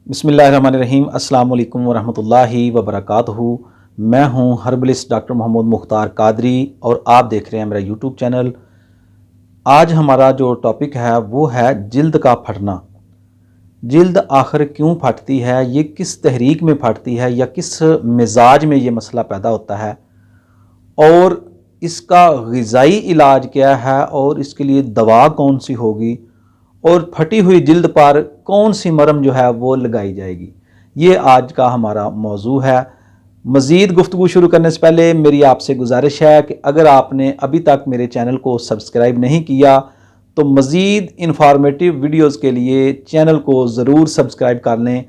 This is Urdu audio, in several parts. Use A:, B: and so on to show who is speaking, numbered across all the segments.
A: بسم اللہ الرحمن الرحیم۔ السلام علیکم ورحمۃ اللہ وبرکاتہ۔ میں ہوں ہربلسٹ ڈاکٹر محمد مختار قادری اور آپ دیکھ رہے ہیں میرا یوٹیوب چینل۔ آج ہمارا جو ٹاپک ہے وہ ہے جلد کا پھٹنا۔ جلد آخر کیوں پھٹتی ہے، یہ کس تحریک میں پھٹتی ہے یا کس مزاج میں یہ مسئلہ پیدا ہوتا ہے، اور اس کا غذائی علاج کیا ہے، اور اس کے لیے دوا کون سی ہوگی، اور پھٹی ہوئی جلد پر کون سی مرہم جو ہے وہ لگائی جائے گی، یہ آج کا ہمارا موضوع ہے۔ مزید گفتگو شروع کرنے سے پہلے میری آپ سے گزارش ہے کہ اگر آپ نے ابھی تک میرے چینل کو سبسکرائب نہیں کیا تو مزید انفارمیٹیو ویڈیوز کے لیے چینل کو ضرور سبسکرائب کر لیں،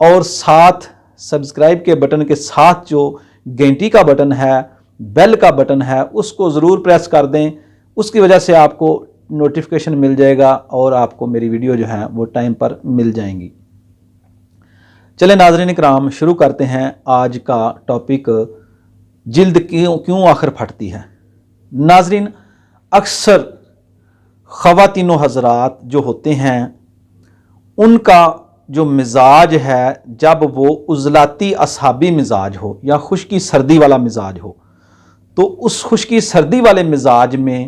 A: اور ساتھ سبسکرائب کے بٹن کے ساتھ جو گھنٹی کا بٹن ہے، بیل کا بٹن ہے، اس کو ضرور پریس کر دیں۔ اس کی وجہ سے آپ کو نوٹیفیکیشن مل جائے گا اور آپ کو میری ویڈیو جو ہے وہ ٹائم پر مل جائیں گی۔ چلیں ناظرین کرام، شروع کرتے ہیں آج کا ٹاپک، جلد کیوں آخر پھٹتی ہے۔ ناظرین، اکثر خواتین و حضرات جو ہوتے ہیں ان کا جو مزاج ہے، جب وہ عضلاتی اعصابی مزاج ہو یا خشکی سردی والا مزاج ہو، تو اس خشکی سردی والے مزاج میں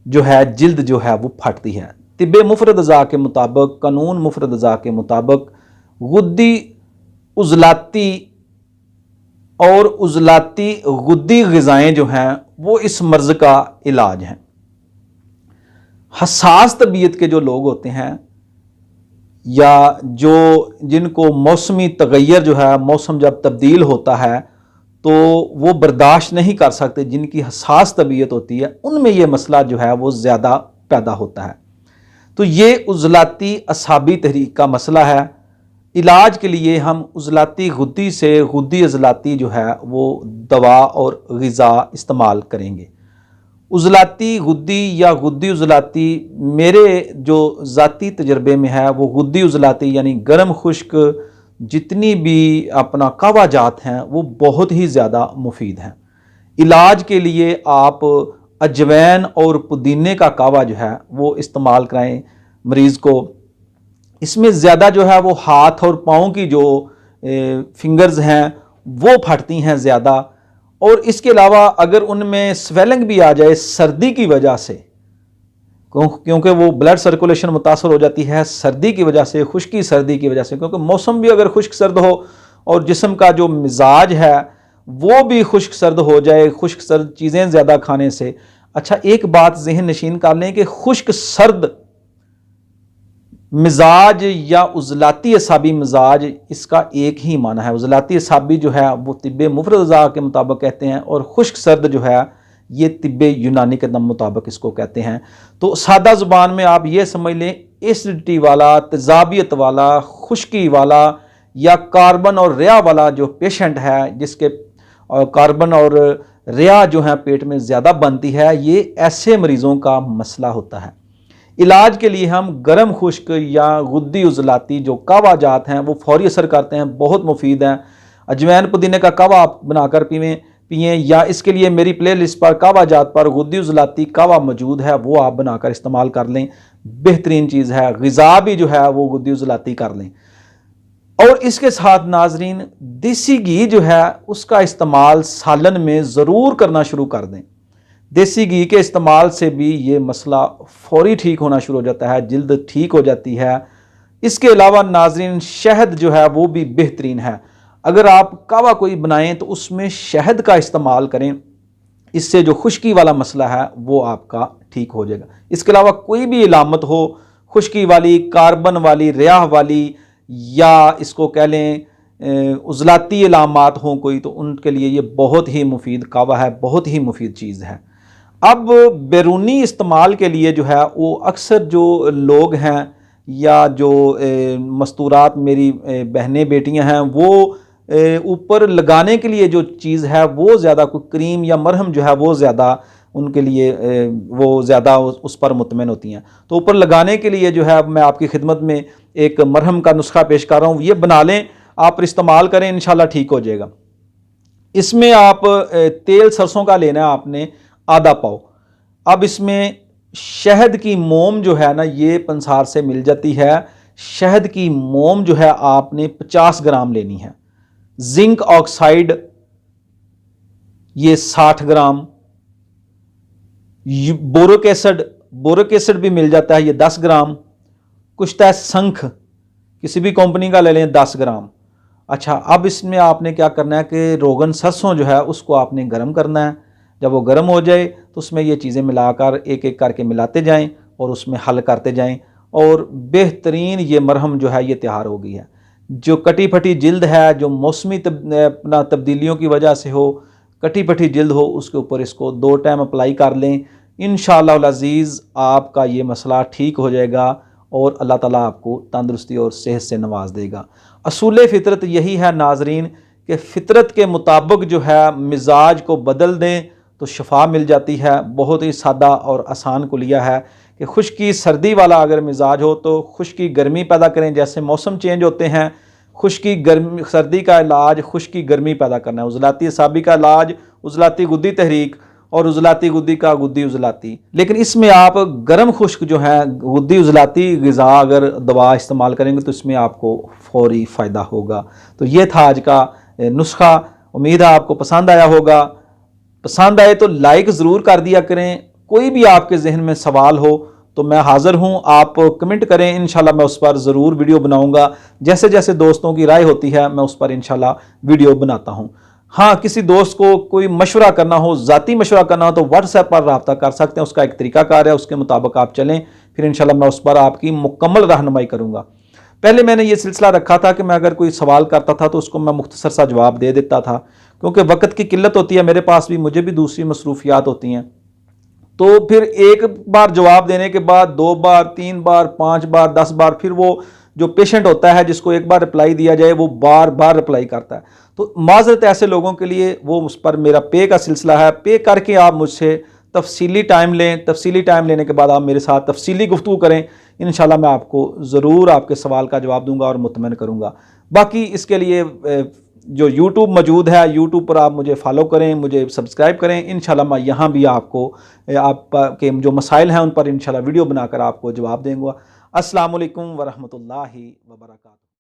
A: جو ہے جلد جو ہے وہ پھٹتی ہے۔ طب مفرد اعضاء کے مطابق، قانون مفرد اعضاء کے مطابق، غدی عضلاتی اور عضلاتی غدی غذائیں جو ہیں وہ اس مرض کا علاج ہیں۔ حساس طبیعت کے جو لوگ ہوتے ہیں یا جن کو موسمی تغیر جو ہے، موسم جب تبدیل ہوتا ہے تو وہ برداشت نہیں کر سکتے، جن کی حساس طبیعت ہوتی ہے ان میں یہ مسئلہ جو ہے وہ زیادہ پیدا ہوتا ہے۔ تو یہ عضلاتی اعصابی تحریک کا مسئلہ ہے۔ علاج کے لیے ہم عضلاتی غدی سے غدی عضلاتی جو ہے وہ دوا اور غذا استعمال کریں گے۔ عضلاتی غدی یا غدی عضلاتی میرے جو ذاتی تجربے میں ہے وہ غدی عضلاتی یعنی گرم خشک جتنی بھی اپنا قہوہ جات ہیں وہ بہت ہی زیادہ مفید ہیں۔ علاج کے لیے آپ اجوین اور پودینے کا قہوہ جو ہے وہ استعمال کرائیں مریض کو۔ اس میں زیادہ جو ہے وہ ہاتھ اور پاؤں کی جو فنگرز ہیں وہ پھٹتی ہیں زیادہ، اور اس کے علاوہ اگر ان میں سویلنگ بھی آ جائے سردی کی وجہ سے، کیونکہ وہ بلڈ سرکولیشن متاثر ہو جاتی ہے سردی کی وجہ سے، خشکی سردی کی وجہ سے، کیونکہ موسم بھی اگر خشک سرد ہو اور جسم کا جو مزاج ہے وہ بھی خشک سرد ہو جائے، خشک سرد چیزیں زیادہ کھانے سے۔ اچھا، ایک بات ذہن نشین کر لیں کہ خشک سرد مزاج یا عضلاتی اعصابی مزاج، اس کا ایک ہی معنی ہے۔ عضلاتی اعصابی جو ہے وہ طب مفرد اعضاء کے مطابق کہتے ہیں، اور خشک سرد جو ہے یہ طب یونانی کے مطابق اس کو کہتے ہیں۔ تو سادہ زبان میں آپ یہ سمجھ لیں، ایسیڈیٹی والا، تیزابیت والا، خشکی والا یا کاربن اور ریا والا جو پیشنٹ ہے، جس کے کاربن اور ریا جو ہے پیٹ میں زیادہ بنتی ہے، یہ ایسے مریضوں کا مسئلہ ہوتا ہے۔ علاج کے لیے ہم گرم خشک یا غدی عضلاتی جو قہوہ جات ہیں وہ فوری اثر کرتے ہیں، بہت مفید ہیں۔ اجوین پودینے کا قہوہ آپ بنا کر پئیں، یا اس کے لیے میری پلے لسٹ پر قہوہ جات پر غدی عضلاتی قہوہ موجود ہے، وہ آپ بنا کر استعمال کر لیں، بہترین چیز ہے۔ غذا بھی جو ہے وہ غدی عضلاتی کر لیں، اور اس کے ساتھ ناظرین دیسی گھی جو ہے اس کا استعمال سالن میں ضرور کرنا شروع کر دیں۔ دیسی گھی کے استعمال سے بھی یہ مسئلہ فوری ٹھیک ہونا شروع ہو جاتا ہے، جلد ٹھیک ہو جاتی ہے۔ اس کے علاوہ ناظرین شہد جو ہے وہ بھی بہترین ہے۔ اگر آپ قہوہ کوئی بنائیں تو اس میں شہد کا استعمال کریں، اس سے جو خشکی والا مسئلہ ہے وہ آپ کا ٹھیک ہو جائے گا۔ اس کے علاوہ کوئی بھی علامت ہو، خشکی والی، کاربن والی، ریاح والی، یا اس کو کہہ لیں عضلاتی علامات ہوں کوئی، تو ان کے لیے یہ بہت ہی مفید قہوہ ہے، بہت ہی مفید چیز ہے۔ اب بیرونی استعمال کے لیے جو ہے وہ اکثر جو لوگ ہیں یا جو مستورات میری بہنیں بیٹیاں ہیں، وہ اوپر لگانے کے لیے جو چیز ہے وہ زیادہ کوئی کریم یا مرہم جو ہے وہ زیادہ ان کے لیے وہ زیادہ اس پر مطمئن ہوتی ہیں۔ تو اوپر لگانے کے لیے جو ہے میں آپ کی خدمت میں ایک مرہم کا نسخہ پیش کر رہا ہوں، یہ بنا لیں، آپ استعمال کریں، انشاءاللہ ٹھیک ہو جائے گا۔ اس میں آپ تیل سرسوں کا لینا ہے آپ نے آدھا پاؤ۔ اب اس میں شہد کی موم جو ہے نا یہ پنسار سے مل جاتی ہے، شہد کی موم جو ہے آپ نے 50 گرام لینی ہے، زنک آکسائڈ یہ 60 گرام، بورک ایسڈ بھی مل جاتا ہے یہ 10 گرام، کشتہ سنکھ کسی بھی کمپنی کا لے لیں 10 گرام۔ اچھا، اب اس میں آپ نے کیا کرنا ہے کہ روغن سرسوں جو ہے اس کو آپ نے گرم کرنا ہے، جب وہ گرم ہو جائے تو اس میں یہ چیزیں ملا کر ایک ایک کر کے ملاتے جائیں اور اس میں حل کرتے جائیں، اور بہترین یہ مرہم جو ہے یہ تیار ہو گئی ہے۔ جو کٹی پھٹی جلد ہے، جو موسمی تبدیلیوں کی وجہ سے ہو، کٹی پھٹی جلد ہو، اس کے اوپر اس کو 2 ٹائم اپلائی کر لیں، انشاءاللہ العزیز آپ کا یہ مسئلہ ٹھیک ہو جائے گا اور اللہ تعالیٰ آپ کو تندرستی اور صحت سے نواز دے گا۔ اصول فطرت یہی ہے ناظرین کہ فطرت کے مطابق جو ہے مزاج کو بدل دیں تو شفا مل جاتی ہے۔ بہت ہی سادہ اور آسان کلیہ ہے کہ خشکی سردی والا اگر مزاج ہو تو خشکی گرمی پیدا کریں، جیسے موسم چینج ہوتے ہیں، خشکی گرمی سردی کا علاج خشکی گرمی پیدا کرنا ہے، عضلاتی اعصابی کا علاج عضلاتی غدی تحریک، اور عضلاتی غدی کا غدی عضلاتی۔ لیکن اس میں آپ گرم خشک جو ہے غدی عضلاتی غذا اگر دوا استعمال کریں گے تو اس میں آپ کو فوری فائدہ ہوگا۔ تو یہ تھا آج کا نسخہ، امید ہے آپ کو پسند آیا ہوگا۔ پسند آئے تو لائک ضرور کر دیا کریں، کوئی بھی آپ کے ذہن میں سوال ہو تو میں حاضر ہوں، آپ کمنٹ کریں، انشاءاللہ میں اس پر ضرور ویڈیو بناؤں گا۔ جیسے جیسے دوستوں کی رائے ہوتی ہے میں اس پر انشاءاللہ ویڈیو بناتا ہوں۔ ہاں، کسی دوست کو کوئی مشورہ کرنا ہو، ذاتی مشورہ کرنا ہو تو واٹس ایپ پر رابطہ کر سکتے ہیں، اس کا ایک طریقہ کار ہے، اس کے مطابق آپ چلیں، پھر انشاءاللہ میں اس پر آپ کی مکمل رہنمائی کروں گا۔ پہلے میں نے یہ سلسلہ رکھا تھا کہ میں اگر کوئی سوال کرتا تھا تو اس کو میں مختصر سا جواب دے دیتا تھا، کیونکہ وقت کی قلت ہوتی ہے میرے پاس بھی، مجھے بھی دوسری مصروفیات ہوتی ہیں، تو پھر ایک بار جواب دینے کے بعد 2 بار 3 بار 5 بار 10 بار پھر وہ جو پیشنٹ ہوتا ہے جس کو ایک بار رپلائی دیا جائے وہ بار بار رپلائی کرتا ہے، تو معذرت اس لوگوں کے لیے وہ اس پر میرا پے کا سلسلہ ہے، پے کر کے آپ مجھ سے تفصیلی ٹائم لیں، تفصیلی ٹائم لینے کے بعد آپ میرے ساتھ تفصیلی گفتگو کریں، انشاءاللہ میں آپ کو ضرور آپ کے سوال کا جواب دوں گا اور مطمئن کروں گا۔ باقی اس کے لیے جو یوٹیوب موجود ہے، یوٹیوب پر آپ مجھے فالو کریں، مجھے سبسکرائب کریں، انشاءاللہ میں یہاں بھی آپ کو آپ کے جو مسائل ہیں ان پر انشاءاللہ ویڈیو بنا کر آپ کو جواب دیں گا۔ السلام علیکم ورحمۃ اللہ وبرکاتہ۔